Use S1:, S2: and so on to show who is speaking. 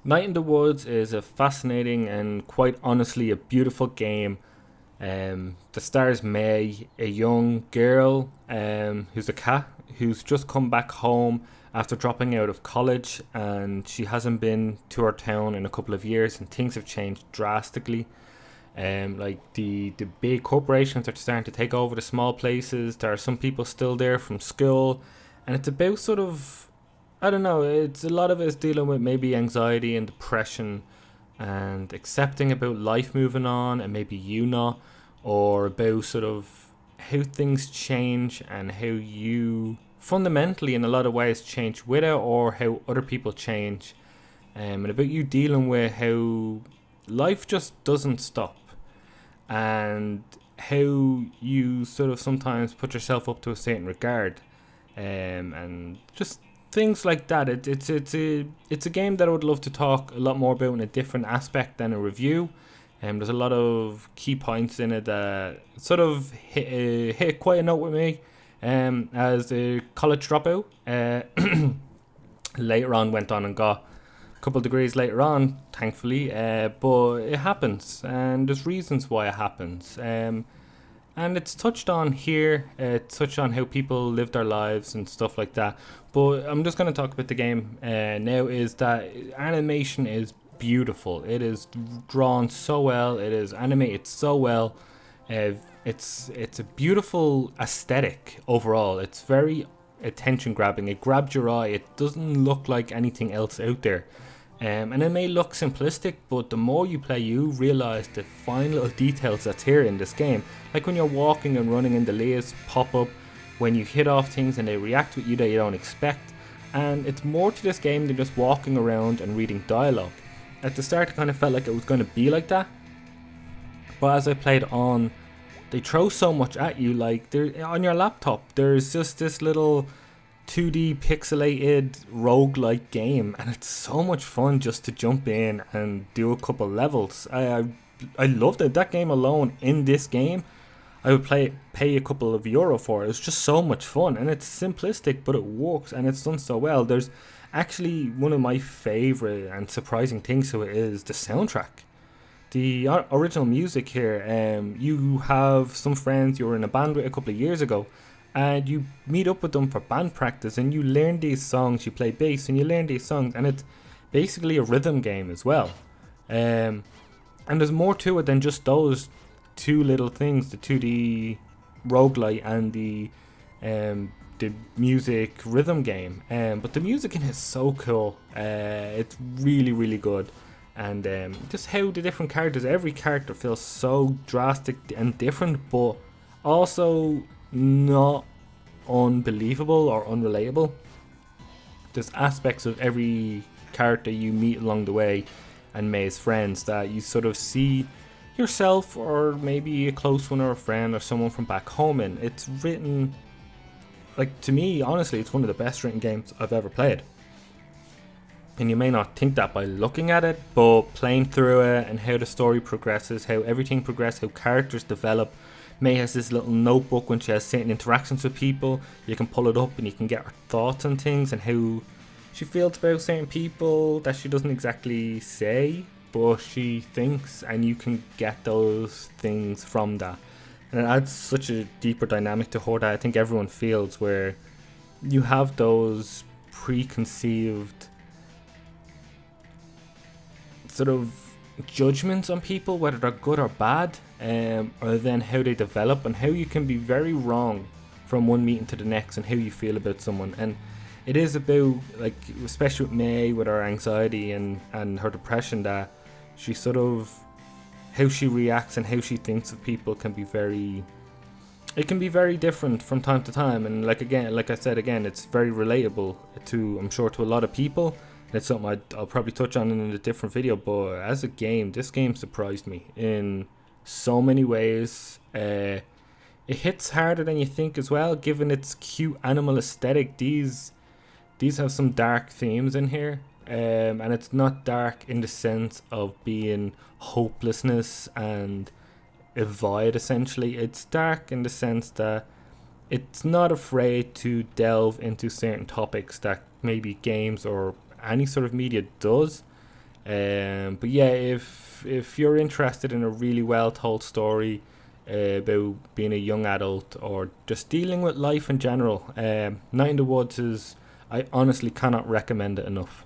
S1: Night in the Woods is a fascinating and quite honestly a beautiful game. The stars May, a young girl who's a cat who's just come back home after dropping out of college, and she hasn't been to her town in a couple of years, and things have changed drastically. Like the big corporations are starting to take over the small places. There are some people still there from school, and it's about sort of, I don't know. It's a lot of it is dealing with maybe anxiety and depression, and accepting about life moving on, and maybe you not, or about sort of how things change and how you fundamentally in a lot of ways change with it, or how other people change, and about you dealing with how life just doesn't stop, and how you sort of sometimes put yourself up to a certain regard, and just things like that. It's a game that I would love to talk a lot more about in a different aspect than a review. There's a lot of key points in it that sort of hit quite a note with me. As a college dropout, later on went on and got a couple of degrees later on, thankfully. But it happens, and there's reasons why it happens. And it's touched on here. It's touched on how people live their lives and stuff like that. But I'm just going to talk about the game now. Is that animation is beautiful. It is drawn so well. It is animated so well. Uh, it's a beautiful aesthetic overall. It's very attention grabbing. It grabs your eye. It doesn't look like anything else out there. And it may look simplistic, but the more you play, you realize the fine little details that's here in this game. Like when you're walking and running and the leaves pop up, when you hit off things and they react with you that you don't expect. And it's more to this game than just walking around and reading dialogue. At the start, it kind of felt like it was going to be like that, but as I played on, they throw so much at you. Like there on your laptop, there's just this little 2D pixelated roguelike game, and it's so much fun just to jump in and do a couple levels. I loved it. That game alone, in this game, I would pay a couple of euro for it. It's just so much fun, and it's simplistic, but it works, and it's done so well. There's actually one of my favorite and surprising things to it is the soundtrack. The original music here. You have some friends you were in a band with a couple of years ago, and you meet up with them for band practice, and you learn these songs. You play bass, and you learn these songs, and it's basically a rhythm game as well. Um, and there's more to it than just those two little things: the 2D roguelite and the music rhythm game. But the music in it is so cool. It's really really good, and just how the different characters, every character feels so drastic and different, but also not unbelievable or unrelatable. There's aspects of every character you meet along the way and May's friends that you sort of see yourself, or maybe a close one or a friend or someone from back home in. It's written, like, to me, honestly, it's one of the best written games I've ever played. And you may not think that by looking at it, but playing through it and how the story progresses, how everything progresses, how characters develop. May has this little notebook when she has certain interactions with people. You can pull it up and you can get her thoughts on things and how she feels about certain people that she doesn't exactly say, but she thinks, and you can get those things from that. And it adds such a deeper dynamic to her that I think everyone feels, where you have those preconceived sort of judgments on people, whether they're good or bad, or then how they develop and how you can be very wrong from one meeting to the next and how you feel about someone. And it is about, like, especially with May, with her anxiety and her depression, that she sort of, how she reacts and how she thinks of people can be very, it can be very different from time to time. And like I said again, it's very relatable to, I'm sure, to a lot of people. It's something I'll probably touch on in a different video, but as a game, this game surprised me in so many ways. It hits harder than you think as well, given its cute animal aesthetic. These have some dark themes in here, and it's not dark in the sense of being hopelessness and a void. Essentially, it's dark in the sense that it's not afraid to delve into certain topics that maybe games or any sort of media does. But yeah, if you're interested in a really well told story about being a young adult or just dealing with life in general, Night in the Woods is, I honestly cannot recommend it enough.